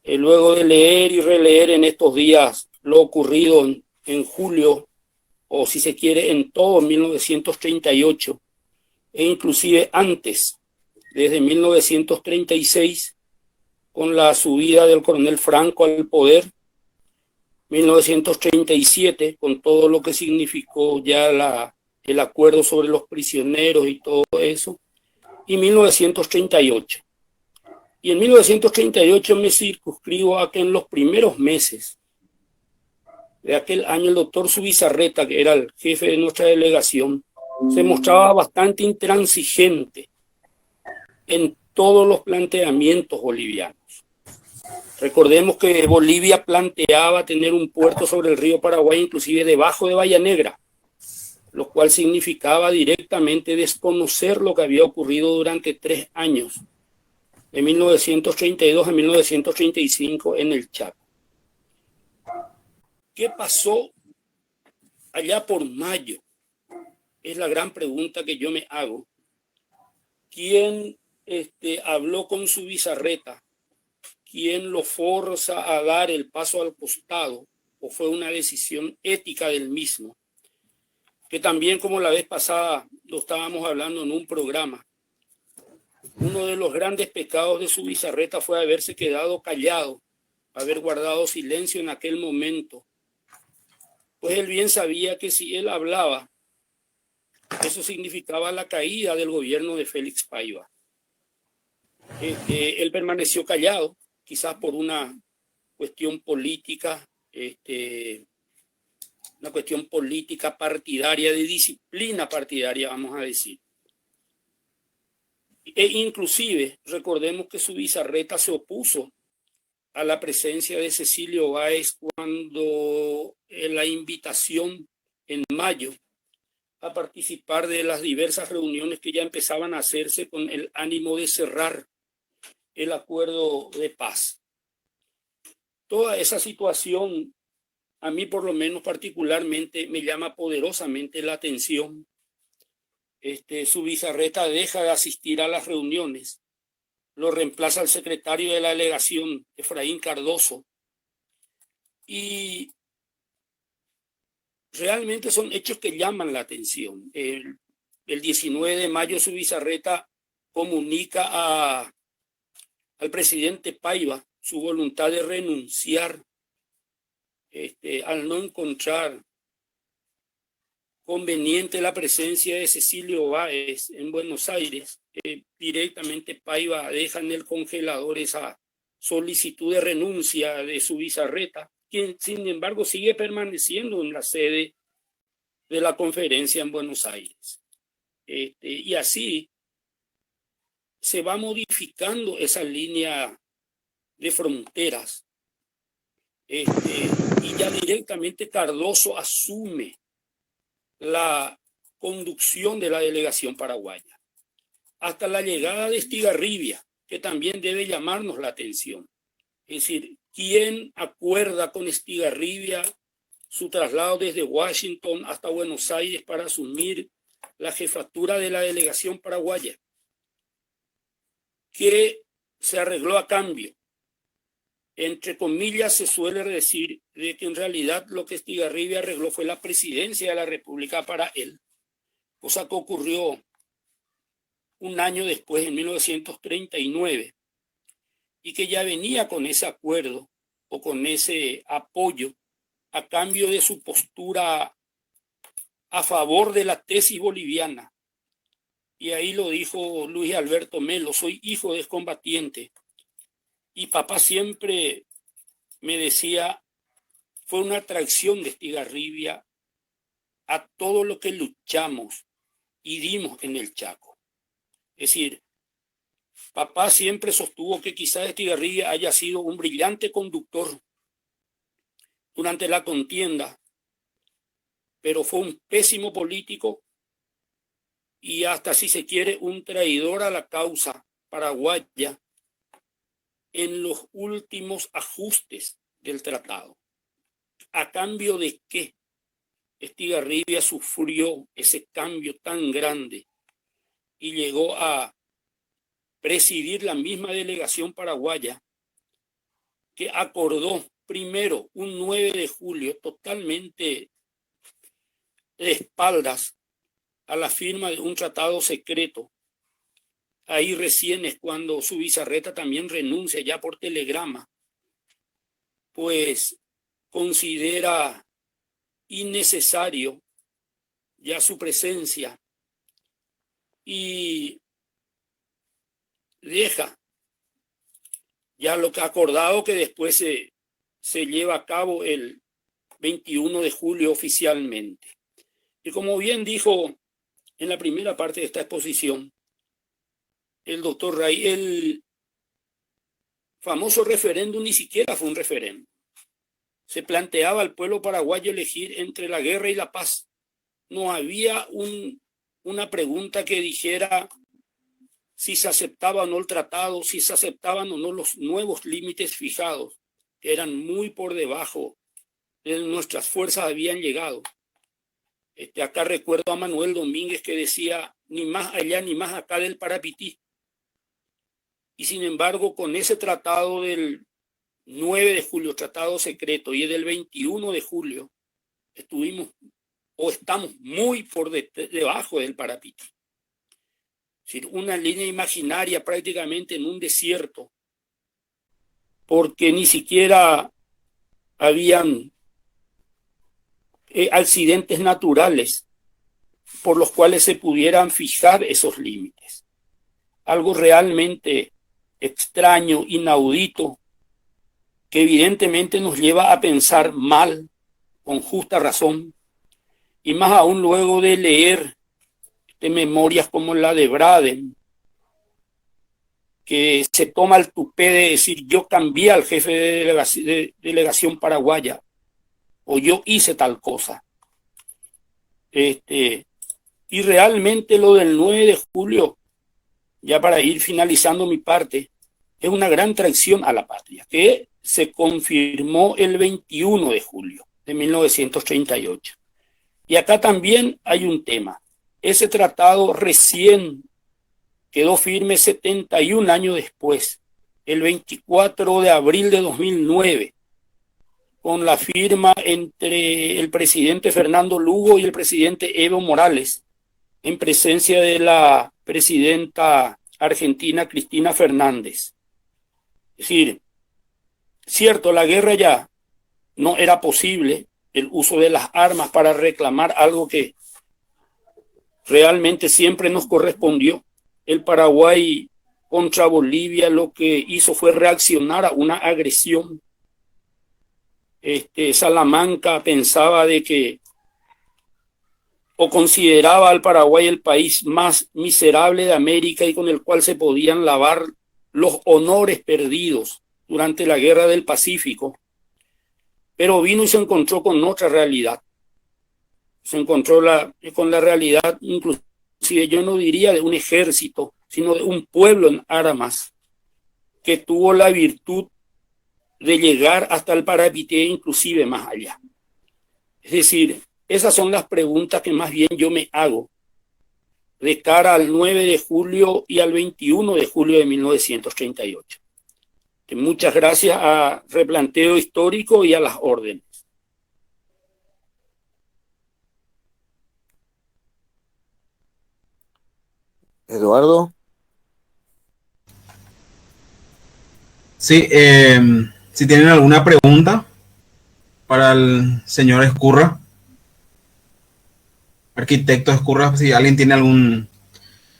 Luego de leer y releer en estos días lo ocurrido en julio, o si se quiere, en todo 1938, e inclusive antes, desde 1936, con la subida del coronel Franco al poder, 1937, con todo lo que significó ya el acuerdo sobre los prisioneros y todo eso, y 1938. Y en 1938 me circunscribo a que en los primeros meses de aquel año el doctor Zubizarreta, que era el jefe de nuestra delegación, se mostraba bastante intransigente en todos los planteamientos bolivianos. Recordemos que Bolivia planteaba tener un puerto sobre el río Paraguay, inclusive debajo de Bahía Negra, lo cual significaba directamente desconocer lo que había ocurrido durante 3 años, de 1932 a 1935, en el Chaco. ¿Qué pasó allá por mayo? Es la gran pregunta que yo me hago. ¿Quién habló con Zubizarreta? ¿Quién lo forza a dar el paso al costado? ¿O fue una decisión ética del mismo? Que también, como la vez pasada lo estábamos hablando en un programa, uno de los grandes pecados de Zubizarreta fue haberse quedado callado, haber guardado silencio en aquel momento, pues él bien sabía que si él hablaba, eso significaba la caída del gobierno de Félix Paiva. Él permaneció callado, quizás por una cuestión política, una cuestión política partidaria, de disciplina partidaria, vamos a decir. E inclusive, recordemos que Zubizarreta se opuso a la presencia de Cecilio Báez cuando la invitación en mayo a participar de las diversas reuniones que ya empezaban a hacerse con el ánimo de cerrar el acuerdo de paz. Toda esa situación, a mí por lo menos particularmente, me llama poderosamente la atención. Zubizarreta deja de asistir a las reuniones, lo reemplaza el secretario de la delegación, Efraín Cardoso, y realmente son hechos que llaman la atención. El 19 de mayo Zubizarreta comunica al presidente Paiva su voluntad de renunciar al no encontrar conveniente la presencia de Cecilio Báez en Buenos Aires. Directamente Paiva deja en el congelador esa solicitud de renuncia de Zubizarreta, quien sin embargo sigue permaneciendo en la sede de la conferencia en Buenos Aires. Y así se va modificando esa línea de fronteras, y ya directamente Cardoso asume la conducción de la delegación paraguaya, hasta la llegada de Estigarribia, que también debe llamarnos la atención. Es decir, ¿quién acuerda con Estigarribia su traslado desde Washington hasta Buenos Aires para asumir la jefatura de la delegación paraguaya? ¿Qué se arregló a cambio? Entre comillas, se suele decir de que en realidad lo que Estigarribia arregló fue la presidencia de la República para él, cosa que ocurrió un año después, en 1939, y que ya venía con ese acuerdo o con ese apoyo a cambio de su postura a favor de la tesis boliviana. Y ahí lo dijo Luis Alberto Melo: soy hijo de excombatiente. Y papá siempre me decía, fue una atracción de Estigarribia a todo lo que luchamos y dimos en el Chaco. Es decir, papá siempre sostuvo que quizás Estigarribia haya sido un brillante conductor durante la contienda, pero fue un pésimo político y hasta, si se quiere, un traidor a la causa paraguaya en los últimos ajustes del tratado. ¿A cambio de qué Estigarribia sufrió ese cambio tan grande y llegó a presidir la misma delegación paraguaya que acordó primero un 9 de julio totalmente de espaldas a la firma de un tratado secreto. Ahí recién es cuando Zubizarreta también renuncia ya por telegrama, pues considera innecesario ya su presencia y deja ya lo que ha acordado, que después se lleva a cabo el 21 de julio oficialmente. Y como bien dijo en la primera parte de esta exposición el doctor Ray, el famoso referéndum ni siquiera fue un referéndum. Se planteaba al pueblo paraguayo elegir entre la guerra y la paz. No había una pregunta que dijera si se aceptaba o no el tratado, si se aceptaban o no los nuevos límites fijados, que eran muy por debajo de nuestras fuerzas habían llegado. Acá recuerdo a Manuel Domínguez que decía ni más allá ni más acá del Parapití. Y sin embargo, con ese tratado del 9 de julio, tratado secreto, y del 21 de julio, estamos muy por debajo del Parapití. Es decir, una línea imaginaria prácticamente en un desierto, porque ni siquiera habían accidentes naturales por los cuales se pudieran fijar esos límites. Algo realmente extraño, inaudito, que evidentemente nos lleva a pensar mal, con justa razón, y más aún luego de leer memorias como la de Braden, que se toma el tupé de decir yo cambié al jefe de delegación paraguaya, o yo hice tal cosa. Y realmente lo del 9 de julio, ya para ir finalizando mi parte, es una gran traición a la patria, que se confirmó el 21 de julio de 1938. Y acá también hay un tema. Ese tratado recién quedó firme 71 años después, el 24 de abril de 2009, con la firma entre el presidente Fernando Lugo y el presidente Evo Morales, en presencia de la presidenta argentina Cristina Fernández. Es decir, cierto, la guerra ya no era posible, el uso de las armas para reclamar algo que realmente siempre nos correspondió. El Paraguay contra Bolivia lo que hizo fue reaccionar a una agresión. Salamanca pensaba de que, o consideraba al Paraguay el país más miserable de América y con el cual se podían lavar los honores perdidos durante la Guerra del Pacífico, pero vino y se encontró con otra realidad. Se encontró con la realidad, inclusive yo no diría de un ejército, sino de un pueblo en armas, que tuvo la virtud de llegar hasta el Parapité, inclusive más allá. Es decir, esas son las preguntas que más bien yo me hago de cara al 9 de julio y al 21 de julio de 1938. Muchas gracias a Replanteo Histórico y a las órdenes. Eduardo. Sí, si tienen alguna pregunta para el señor Ezcurra, arquitecto Ezcurra, si alguien tiene algún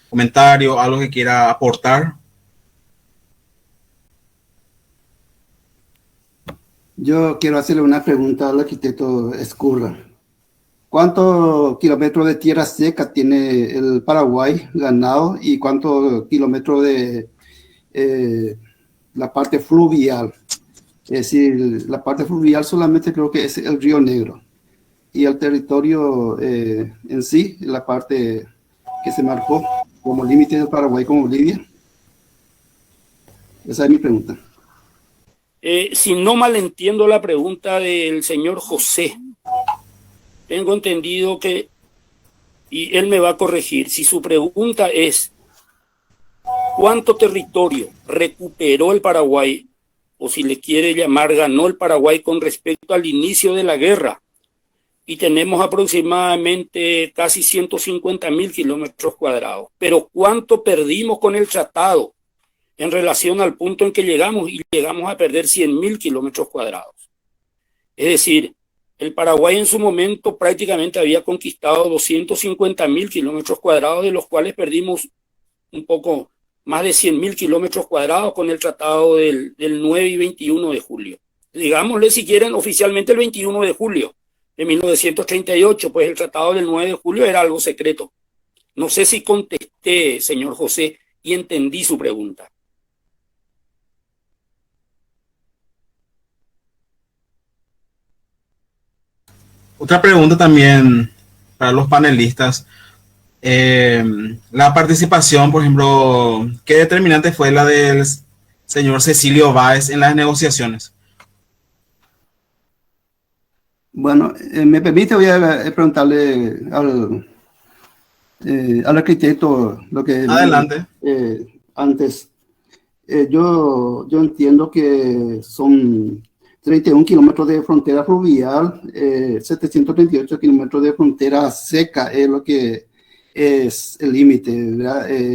comentario, algo que quiera aportar. Yo quiero hacerle una pregunta al arquitecto Ezcurra. ¿Cuántos kilómetros de tierra seca tiene el Paraguay ganado y cuántos kilómetros de la parte fluvial? Es decir, la parte fluvial solamente creo que es el Río Negro. Y el territorio en sí, la parte que se marcó como límite del Paraguay con Bolivia. Esa es mi pregunta. Si no malentiendo la pregunta del señor José, tengo entendido que, y él me va a corregir, si su pregunta es ¿cuánto territorio recuperó el Paraguay o si le quiere llamar, ganó el Paraguay con respecto al inicio de la guerra. Y tenemos aproximadamente casi 150.000 kilómetros cuadrados. Pero ¿cuánto perdimos con el tratado en relación al punto en que llegamos? Y llegamos a perder 100.000 kilómetros cuadrados. Es decir, el Paraguay en su momento prácticamente había conquistado 250.000 kilómetros cuadrados, de los cuales perdimos un poco más de 100.000 kilómetros cuadrados con el tratado del 9 y 21 de julio. Digámosle, si quieren, oficialmente el 21 de julio de 1938, pues el tratado del 9 de julio era algo secreto. No sé si contesté, señor José, y entendí su pregunta. Otra pregunta también para los panelistas. La participación, por ejemplo, ¿qué determinante fue la del señor Cecilio Báez en las negociaciones? Bueno, me permite, voy a preguntarle al arquitecto lo que Adelante. antes. Yo entiendo que son 31 kilómetros de frontera fluvial, 738 kilómetros de frontera seca, es lo que es el límite,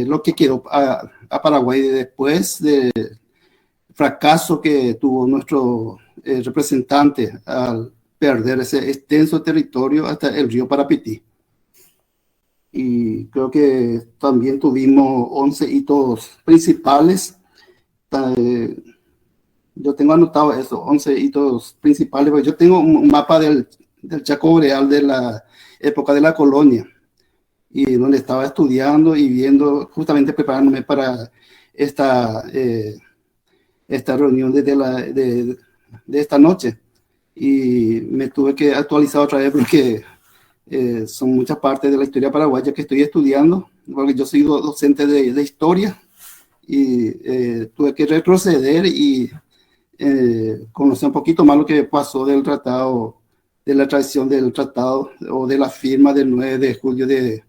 lo que quedó a Paraguay después del fracaso que tuvo nuestro representante al perder ese extenso territorio hasta el río Parapití. Y creo que también tuvimos 11 hitos principales. Yo tengo anotado eso, 11 hitos principales, porque yo tengo un mapa del Chaco Boreal de la época de la colonia, y donde estaba estudiando y viendo, justamente preparándome para esta reunión de esta noche. Y me tuve que actualizar otra vez porque son muchas partes de la historia paraguaya que estoy estudiando, porque yo soy docente de historia, y tuve que retroceder y conocer un poquito más lo que pasó del tratado, de la traición del tratado o de la firma del 9 de julio de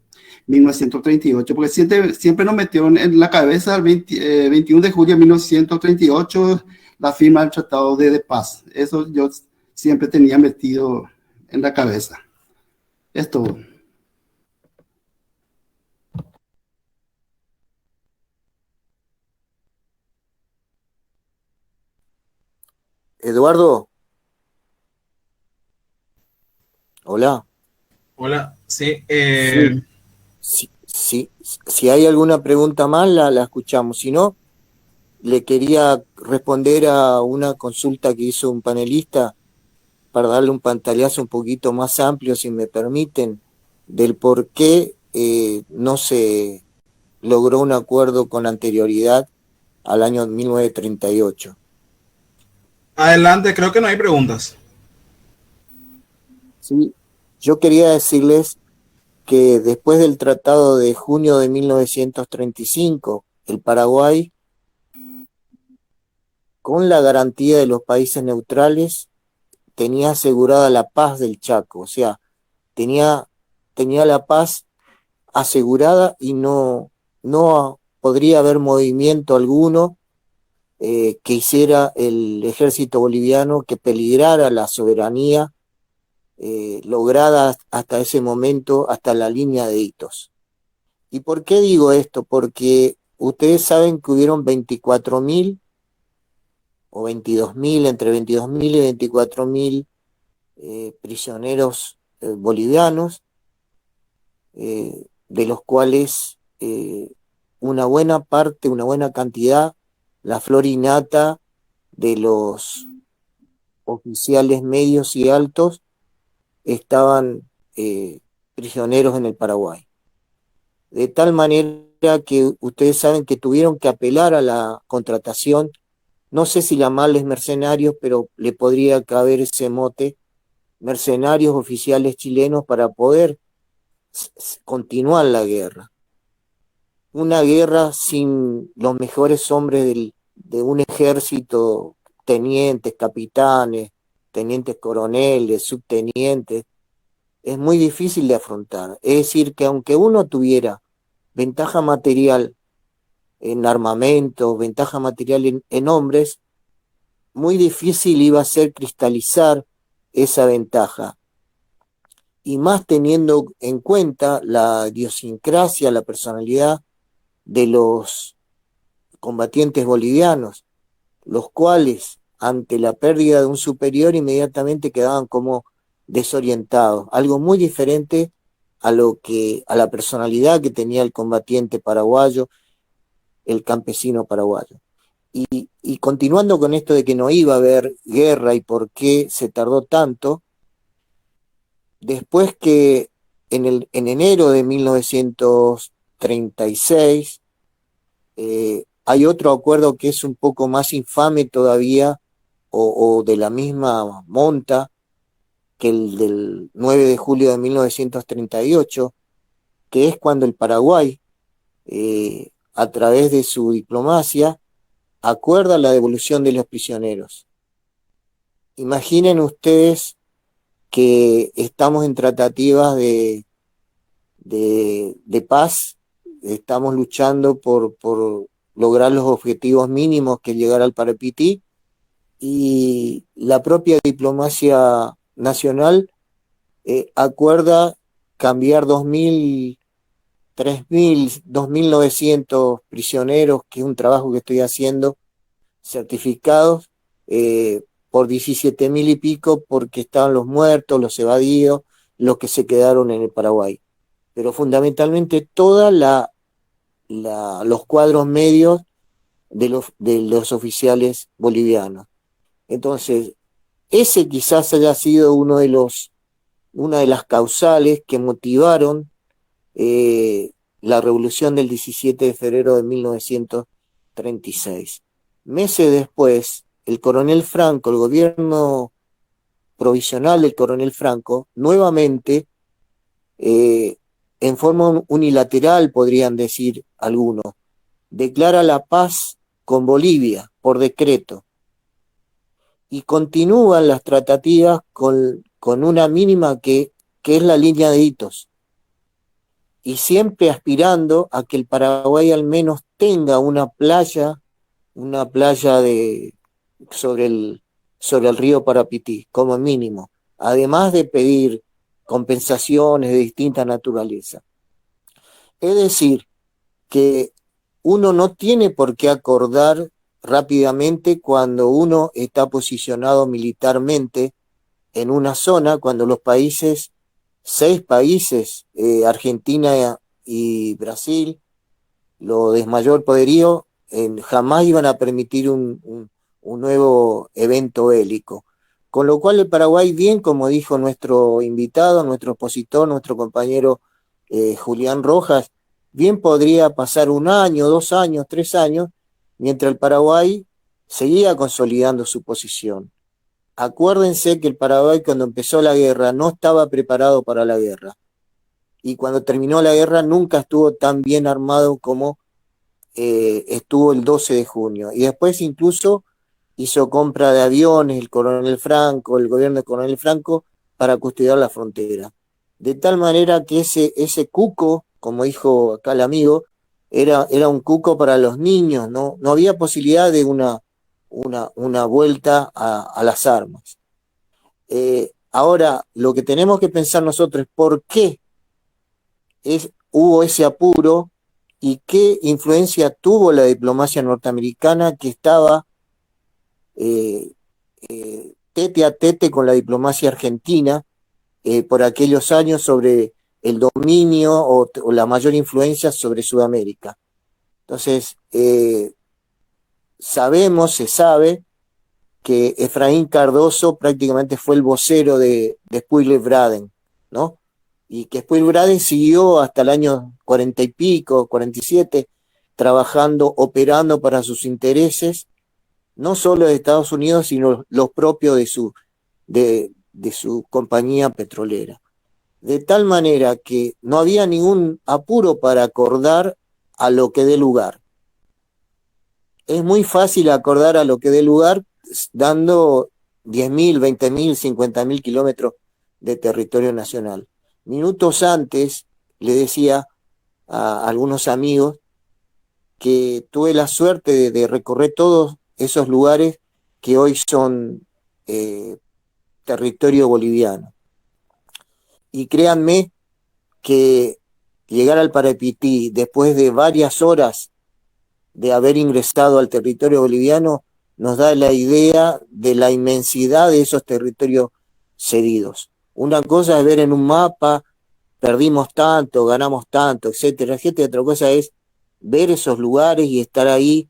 1938, porque siempre nos metieron en la cabeza el 21 de julio de 1938 la firma del Tratado de Paz. Eso yo siempre tenía metido en la cabeza. Esto. Eduardo, hola. Hola, sí. Si hay alguna pregunta más, la escuchamos. Si no, le quería responder a una consulta que hizo un panelista para darle un pantallazo un poquito más amplio, si me permiten, del por qué no se logró un acuerdo con anterioridad al año 1938. Adelante, creo que no hay preguntas. Sí, yo quería decirles que después del Tratado de junio de 1935, el Paraguay, con la garantía de los países neutrales, tenía asegurada la paz del Chaco, o sea, tenía la paz asegurada y no podría haber movimiento alguno que hiciera el ejército boliviano que peligrara la soberanía lograda hasta ese momento, hasta la línea de Itos. ¿Y por qué digo esto? Porque ustedes saben que hubieron 24.000 o 22.000, entre 22.000 y 24.000 prisioneros bolivianos, de los cuales una buena parte, una buena cantidad, la flor y nata de los oficiales medios y altos, estaban prisioneros en el Paraguay. De tal manera que ustedes saben que tuvieron que apelar a la contratación, no sé si llamarles mercenarios, pero le podría caber ese mote, mercenarios oficiales chilenos, para poder continuar la guerra. Una guerra sin los mejores hombres de un ejército, tenientes, capitanes, tenientes coroneles, subtenientes, es muy difícil de afrontar. Es decir, que aunque uno tuviera ventaja material en armamento, ventaja material en hombres, muy difícil iba a ser cristalizar esa ventaja, y más teniendo en cuenta la idiosincrasia, la personalidad de los combatientes bolivianos, los cuales ante la pérdida de un superior inmediatamente quedaban como desorientados, algo muy diferente a la personalidad que tenía el combatiente paraguayo, el campesino paraguayo. Y continuando con esto de que no iba a haber guerra y por qué se tardó tanto, después que en enero de 1936 hay otro acuerdo que es un poco más infame todavía, o de la misma monta que el del 9 de julio de 1938, que es cuando el Paraguay, a través de su diplomacia, acuerda la devolución de los prisioneros. Imaginen ustedes que estamos en tratativas de paz, estamos luchando por lograr los objetivos mínimos que llegar al Parapití, y la propia diplomacia nacional acuerda cambiar 2.000, 3.000, 2.900 prisioneros, que es un trabajo que estoy haciendo, certificados, por 17.000 y pico, porque estaban los muertos, los evadidos, los que se quedaron en el Paraguay. Pero fundamentalmente todos los cuadros medios de los oficiales bolivianos. Entonces, ese quizás haya sido una de las causales que motivaron la revolución del 17 de febrero de 1936. Meses después, el coronel Franco, el gobierno provisional del coronel Franco, nuevamente, en forma unilateral, podrían decir algunos, declara la paz con Bolivia por decreto, y continúan las tratativas con una mínima que es la línea de Itos, y siempre aspirando a que el Paraguay al menos tenga una playa sobre el río Parapití, como mínimo, además de pedir compensaciones de distinta naturaleza. Es decir, que uno no tiene por qué acordar rápidamente cuando uno está posicionado militarmente en una zona, cuando los países, 6 países, Argentina y Brasil, lo de mayor poderío, jamás iban a permitir un nuevo evento bélico. Con lo cual el Paraguay, bien como dijo nuestro invitado, nuestro expositor, nuestro compañero Julián Rojas, bien podría pasar 1 año, 2 años, 3 años, mientras el Paraguay seguía consolidando su posición. Acuérdense que el Paraguay, cuando empezó la guerra, no estaba preparado para la guerra, y cuando terminó la guerra nunca estuvo tan bien armado como estuvo el 12 de junio, y después incluso hizo compra de aviones el gobierno del coronel Franco, para custodiar la frontera, de tal manera que ese cuco, como dijo acá el amigo, era un cuco para los niños, no había posibilidad de una vuelta a las armas. Ahora, lo que tenemos que pensar nosotros es por qué hubo ese apuro, y qué influencia tuvo la diplomacia norteamericana, que estaba tete a tete con la diplomacia argentina por aquellos años, sobre el dominio o la mayor influencia sobre Sudamérica. Entonces, se sabe que Efraín Cardoso prácticamente fue el vocero de Spuyle-Braden, ¿no? Y que Spuyle-Braden siguió hasta el año 40 y pico, 47, trabajando, operando para sus intereses, no solo de Estados Unidos, sino los propios de su compañía petrolera. De tal manera que no había ningún apuro para acordar a lo que dé lugar. Es muy fácil acordar a lo que dé lugar dando 10.000, 20.000, 50.000 kilómetros de territorio nacional. Minutos antes le decía a algunos amigos que tuve la suerte de recorrer todos esos lugares que hoy son territorio boliviano. Y créanme que llegar al Parapití después de varias horas de haber ingresado al territorio boliviano nos da la idea de la inmensidad de esos territorios cedidos. Una cosa es ver en un mapa, perdimos tanto, ganamos tanto, etcétera, etcétera. Otra cosa es ver esos lugares y estar ahí,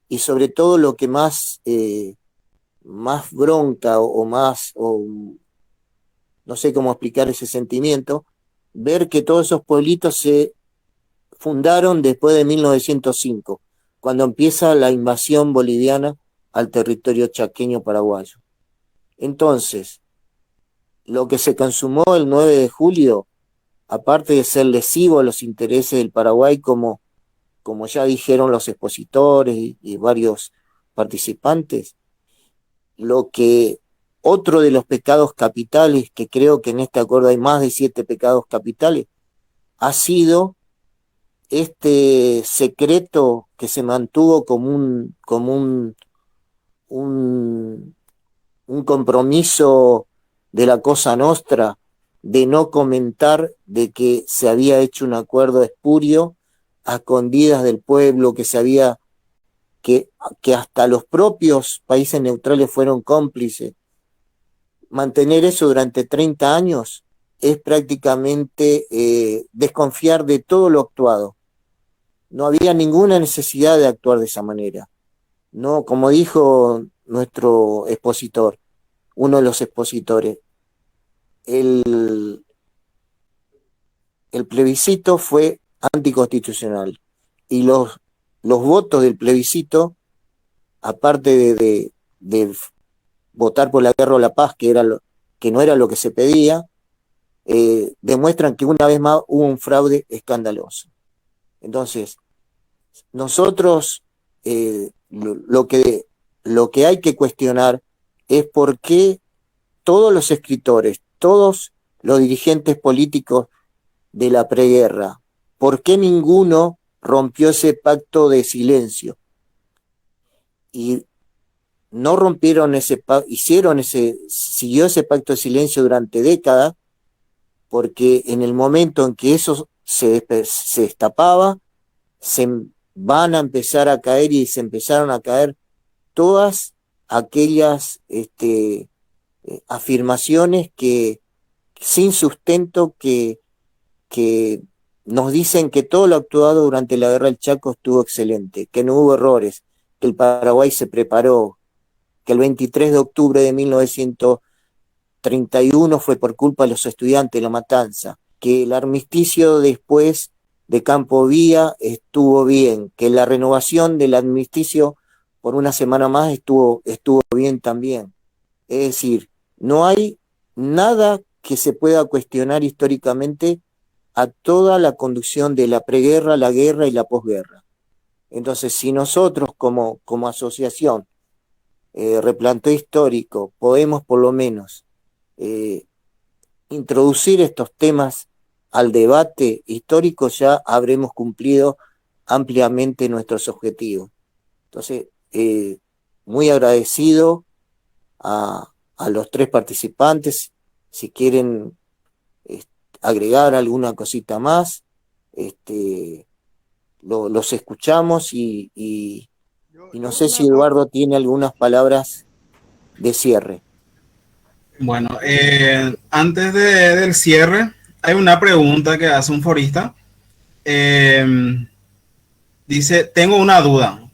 y sobre todo lo que más bronca o más, no sé cómo explicar ese sentimiento, ver que todos esos pueblitos se fundaron después de 1905, cuando empieza la invasión boliviana al territorio chaqueño paraguayo. Entonces, lo que se consumó el 9 de julio, aparte de ser lesivo a los intereses del Paraguay, como ya dijeron los expositores y varios participantes, lo que otro de los pecados capitales, que creo que en este acuerdo hay más de 7 pecados capitales, ha sido este secreto que se mantuvo como un compromiso de la Cosa Nostra, de no comentar de que se había hecho un acuerdo espurio a escondidas del pueblo, que hasta los propios países neutrales fueron cómplices. Mantener eso durante 30 años es prácticamente desconfiar de todo lo actuado. No había ninguna necesidad de actuar de esa manera. No, como dijo nuestro expositor, uno de los expositores, el plebiscito fue anticonstitucional, y los votos del plebiscito, aparte de votar por la guerra o la paz, que no era lo que se pedía, demuestran que una vez más hubo un fraude escandaloso. Entonces, nosotros lo que hay que cuestionar es por qué todos los escritores, todos los dirigentes políticos de la preguerra, por qué ninguno rompió ese pacto de silencio. Y no rompieron ese pacto, siguió ese pacto de silencio durante décadas, porque en el momento en que eso se destapaba, se van a empezar a caer, y se empezaron a caer todas aquellas afirmaciones sin sustento que nos dicen que todo lo actuado durante la guerra del Chaco estuvo excelente, que no hubo errores, que el Paraguay se preparó, que el 23 de octubre de 1931 fue por culpa de los estudiantes la matanza, que el armisticio después de Campo Vía estuvo bien, que la renovación del armisticio por una semana más estuvo bien también. Es decir, no hay nada que se pueda cuestionar históricamente a toda la conducción de la preguerra, la guerra y la posguerra. Entonces, si nosotros como asociación Replanteo Histórico podemos por lo menos introducir estos temas al debate histórico, ya habremos cumplido ampliamente nuestros objetivos. Entonces, muy agradecido a los 3 participantes. Si quieren agregar alguna cosita más, los escuchamos, y no sé si Eduardo tiene algunas palabras de cierre. Bueno, antes del cierre, hay una pregunta que hace un forista. Dice, tengo una duda.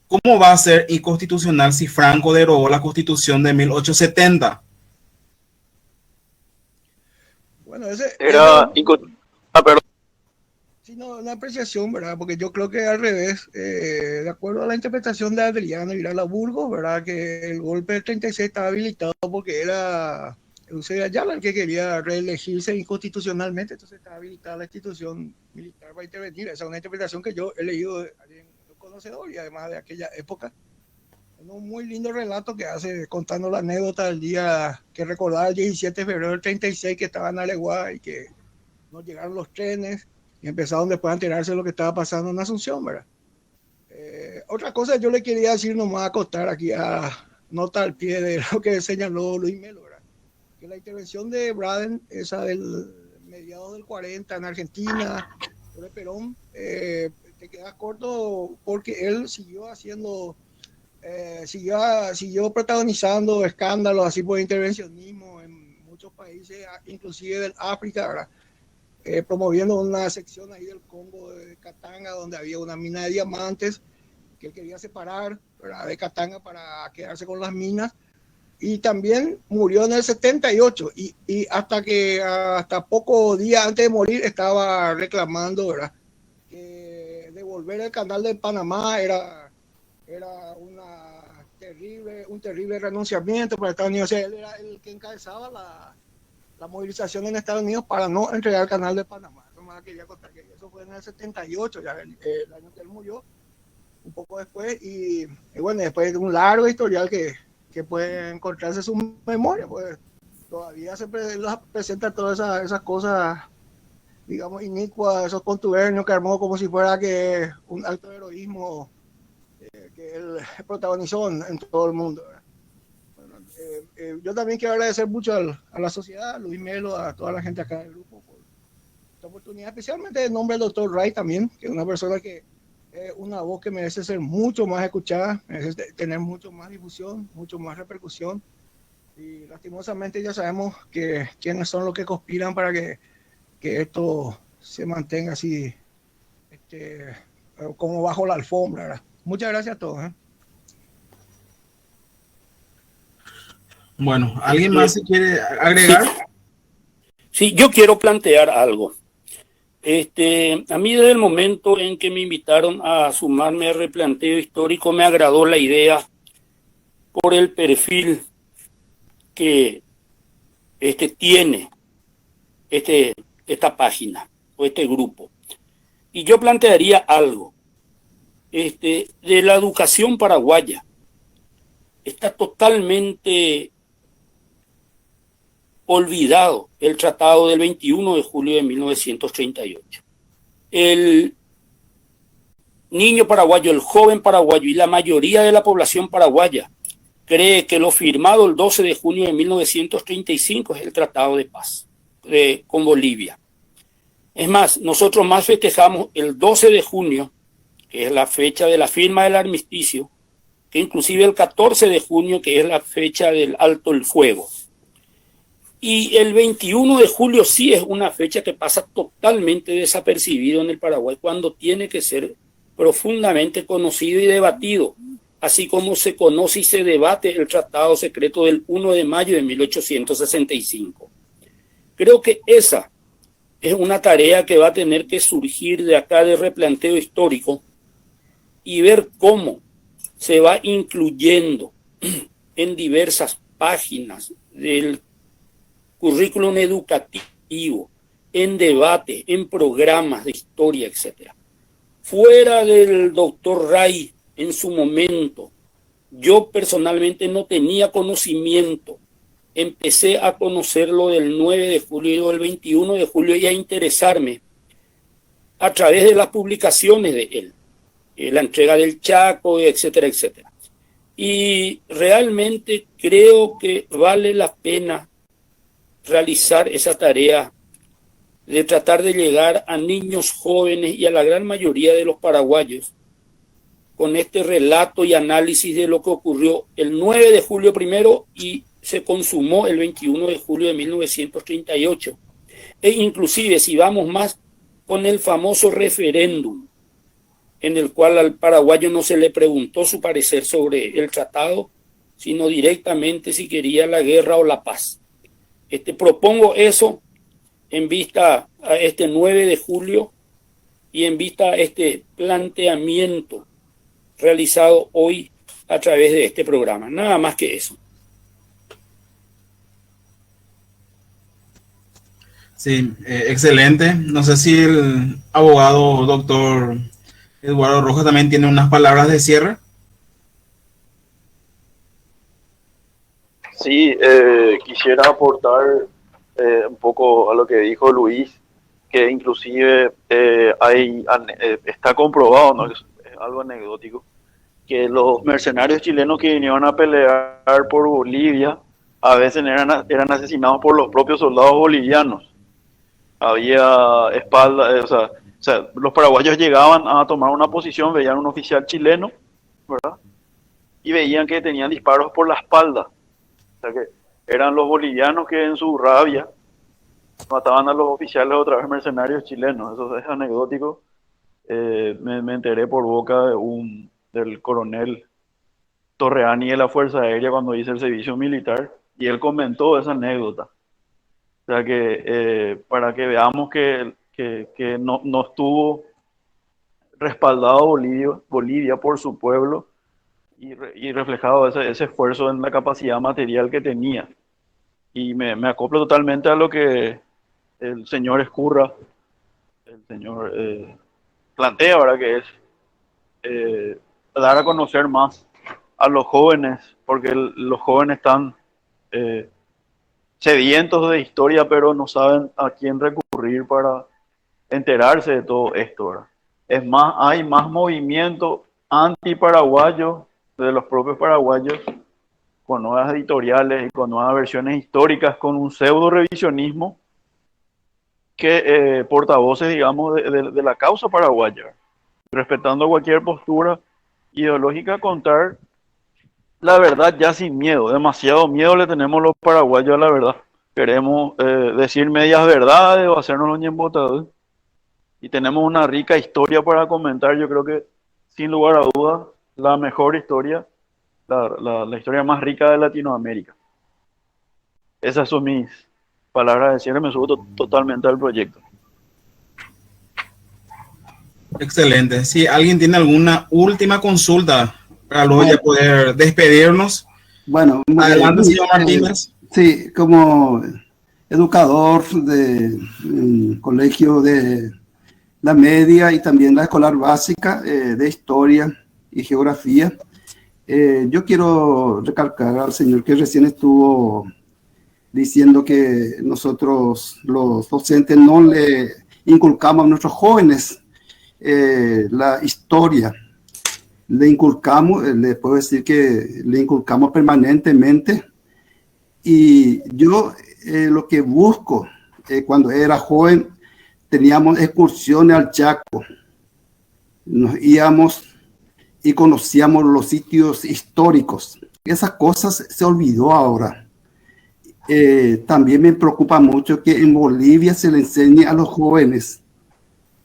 ¿Cómo va a ser inconstitucional si Franco derogó la Constitución de 1870? Bueno, perdón. sino una apreciación, ¿verdad? Porque yo creo que al revés, de acuerdo a la interpretación de Adriano Irala Burgos, ¿verdad? Que el golpe del 36 estaba habilitado porque era Eusebio Ayala el que quería reelegirse inconstitucionalmente, entonces estaba habilitada la institución militar para intervenir. Esa es una interpretación que yo he leído de alguien conocedor y además de aquella época. Un muy lindo relato que hace contando la anécdota del día que recordaba el 17 de febrero del 36 que estaba en Aleguá y que no llegaron los trenes y empezaron después a enterarse de lo que estaba pasando en Asunción, ¿verdad? Otra cosa yo le quería decir nomás, acotar aquí a nota al pie de lo que señaló Luis Melo, ¿verdad? Que la intervención de Braden, esa del mediados del 40 en Argentina, sobre Perón, te quedas corto porque él siguió haciendo, siguió protagonizando escándalos así por intervencionismo en muchos países, inclusive del África, ¿verdad? Promoviendo una sección ahí del Congo de Katanga, donde había una mina de diamantes que él quería separar, ¿verdad?, de Katanga para quedarse con las minas. Y también murió en el 78 y hasta pocos días antes de morir estaba reclamando, ¿verdad?, que devolver el canal de Panamá era un terrible renunciamiento para Estados Unidos. O sea, él era el que encabezaba la movilización en Estados Unidos para no entregar el canal de Panamá. Eso me quería contar, que eso fue en el 78, ya el año que él murió, un poco después, y bueno, después de un largo historial que puede encontrarse su memoria, pues todavía se presenta todas esas cosas, digamos, inicuas, esos contubernios que armó como si fuera que un acto de heroísmo que él protagonizó en todo el mundo. Bueno, yo también quiero agradecer mucho a la sociedad, a Luis Melo, a toda la gente acá del grupo por esta oportunidad, especialmente en nombre del doctor Ray también, que es una persona que una voz que merece ser mucho más escuchada, merece tener mucho más difusión, mucho más repercusión, y lastimosamente ya sabemos que quiénes son los que conspiran para que esto se mantenga así, como bajo la alfombra, ¿verdad? Muchas gracias a todos. Bueno, ¿alguien más se quiere agregar? Sí, yo quiero plantear algo. A mí desde el momento en que me invitaron a sumarme al replanteo histórico me agradó la idea por el perfil que tiene esta página o este grupo. Y yo plantearía algo. De la educación paraguaya está totalmente olvidado el tratado del 21 de julio de 1938. El niño paraguayo, el joven paraguayo y la mayoría de la población paraguaya cree que lo firmado el 12 de junio de 1935 es el tratado de paz con Bolivia. Es más, nosotros más festejamos el 12 de junio, que es la fecha de la firma del armisticio, que inclusive el 14 de junio, que es la fecha del alto el fuego. Y el 21 de julio sí es una fecha que pasa totalmente desapercibido en el Paraguay, cuando tiene que ser profundamente conocido y debatido, así como se conoce y se debate el Tratado Secreto del 1 de mayo de 1865. Creo que esa es una tarea que va a tener que surgir de acá de replanteo histórico y ver cómo se va incluyendo en diversas páginas del currículum educativo, en debate, en programas de historia, etc. Fuera del doctor Ray, en su momento, yo personalmente no tenía conocimiento. Empecé a conocerlo del 9 de julio y del 21 de julio y a interesarme a través de las publicaciones de él, la entrega del Chaco, etcétera, etcétera. Y realmente creo que vale la pena realizar esa tarea de tratar de llegar a niños jóvenes y a la gran mayoría de los paraguayos con este relato y análisis de lo que ocurrió el 9 de julio primero y se consumó el 21 de julio de 1938. E inclusive, si vamos más, con el famoso referéndum, en el cual al paraguayo no se le preguntó su parecer sobre el tratado, sino directamente si quería la guerra o la paz. Propongo eso en vista a este 9 de julio y en vista a este planteamiento realizado hoy a través de este programa. Nada más que eso. Sí, excelente. No sé si el abogado doctor Eduardo Rojas también tiene unas palabras de cierre. Sí, quisiera aportar un poco a lo que dijo Luis, que inclusive está comprobado, ¿no? Es algo anecdótico, que los mercenarios chilenos que vinieron a pelear por Bolivia a veces eran asesinados por los propios soldados bolivianos. Había o sea, los paraguayos llegaban a tomar una posición, veían un oficial chileno, ¿verdad? Y veían que tenían disparos por la espalda. O sea que eran los bolivianos que en su rabia mataban a los oficiales otra vez mercenarios chilenos. Eso es anecdótico. Me enteré por boca del coronel Torreani de la Fuerza Aérea cuando hice el servicio militar, y él comentó esa anécdota. O sea que para que veamos que no estuvo respaldado Bolivia por su pueblo, y reflejado ese esfuerzo en la capacidad material que tenía. Y me acoplo totalmente a lo que el señor Escurra, el señor plantea, ¿verdad? Que es dar a conocer más a los jóvenes, porque los jóvenes están sedientos de historia, pero no saben a quién recurrir para enterarse de todo esto, ¿verdad? Es más, hay más movimiento anti-paraguayo de los propios paraguayos, con nuevas editoriales y con nuevas versiones históricas, con un pseudo revisionismo, que portavoces, digamos, de la causa paraguaya, respetando cualquier postura ideológica, contar la verdad ya sin miedo. Demasiado miedo le tenemos los paraguayos a la verdad. Queremos decir medias verdades o hacernos los ñembotados, y tenemos una rica historia para comentar. Yo creo que, sin lugar a dudas, la mejor historia, la historia más rica de Latinoamérica. Esas son mis palabras de cierre. Me subo totalmente al proyecto. Excelente. Si alguien tiene alguna última consulta para luego ya poder despedirnos. Bueno, adelante, señor Martínez. Sí, como educador de colegio de la media y también la escolar básica de historia y geografía, yo quiero recalcar al señor que recién estuvo diciendo que nosotros los docentes no le inculcamos a nuestros jóvenes la historia. Le inculcamos, le puedo decir que le inculcamos permanentemente, y yo lo que busco, cuando era joven, teníamos excursiones al Chaco, nos íbamos y conocíamos los sitios históricos. Esas cosas se olvidó ahora. También me preocupa mucho que en Bolivia se le enseñe a los jóvenes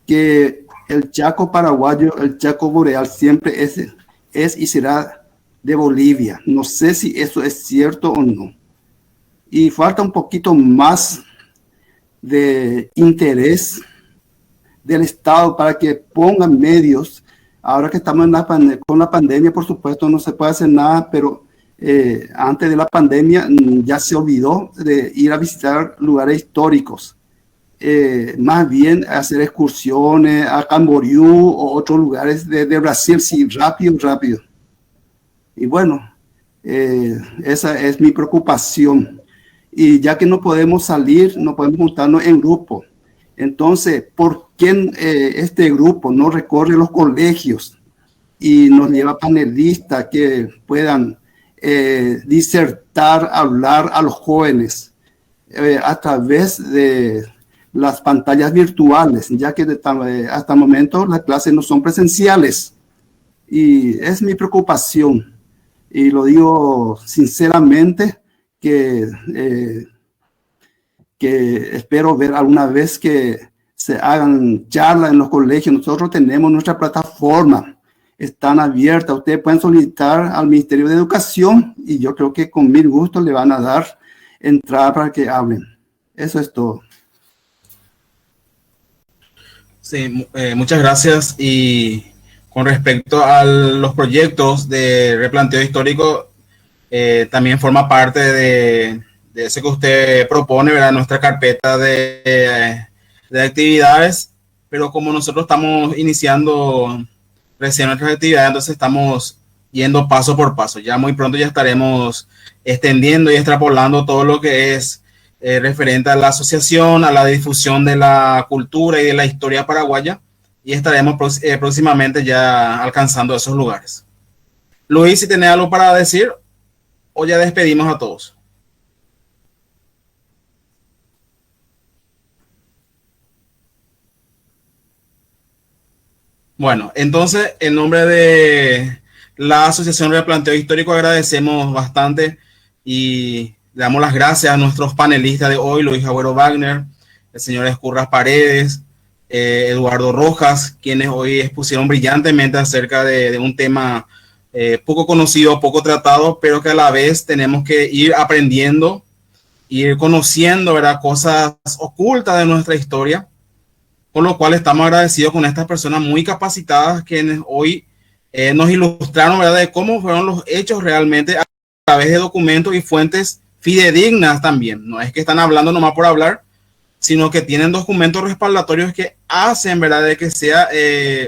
que el Chaco paraguayo, el Chaco boreal, siempre es y será de Bolivia. No sé si eso es cierto o no. Y falta un poquito más de interés del Estado para que pongan medios. Ahora que estamos con la pandemia, por supuesto, no se puede hacer nada, pero antes de la pandemia ya se olvidó de ir a visitar lugares históricos. Más bien hacer excursiones a Camboriú o otros lugares de Brasil, sí, rápido. Y bueno, esa es mi preocupación. Y ya que no podemos salir, no podemos juntarnos en grupo. Entonces, ¿por qué este grupo no recorre los colegios y nos lleva panelistas que puedan disertar, hablar a los jóvenes a través de las pantallas virtuales, ya que hasta el momento las clases no son presenciales? Y es mi preocupación, y lo digo sinceramente, que espero ver alguna vez que se hagan charlas en los colegios. Nosotros tenemos nuestra plataforma, están abiertas, ustedes pueden solicitar al Ministerio de Educación y yo creo que con mil gustos le van a dar entrada para que hablen. Eso es todo. Sí, muchas gracias. Y con respecto a los proyectos de replanteo histórico, también forma parte de eso que usted propone, ¿verdad? Nuestra carpeta de actividades, pero como nosotros estamos iniciando recién nuestras actividades, entonces estamos yendo paso por paso. Ya muy pronto ya estaremos extendiendo y extrapolando todo lo que es referente a la asociación, a la difusión de la cultura y de la historia paraguaya, y estaremos próximamente ya alcanzando esos lugares. Luis, si tenés algo para decir, o ya despedimos a todos. Bueno, entonces, en nombre de la Asociación Replanteo Histórico, agradecemos bastante y le damos las gracias a nuestros panelistas de hoy, Luis Agüero Wagner, el señor Escurras Paredes, Eduardo Rojas, quienes hoy expusieron brillantemente acerca de un tema poco conocido, poco tratado, pero que a la vez tenemos que ir aprendiendo, ir conociendo, ¿verdad?, cosas ocultas de nuestra historia, con lo cual estamos agradecidos con estas personas muy capacitadas quienes hoy nos ilustraron, ¿verdad?, de cómo fueron los hechos realmente a través de documentos y fuentes fidedignas también. No es que están hablando nomás por hablar, sino que tienen documentos respaldatorios que hacen, ¿verdad?, de que sea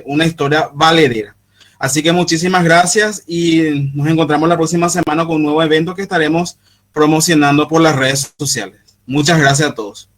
una historia valedera. Así que muchísimas gracias y nos encontramos la próxima semana con un nuevo evento que estaremos promocionando por las redes sociales. Muchas gracias a todos.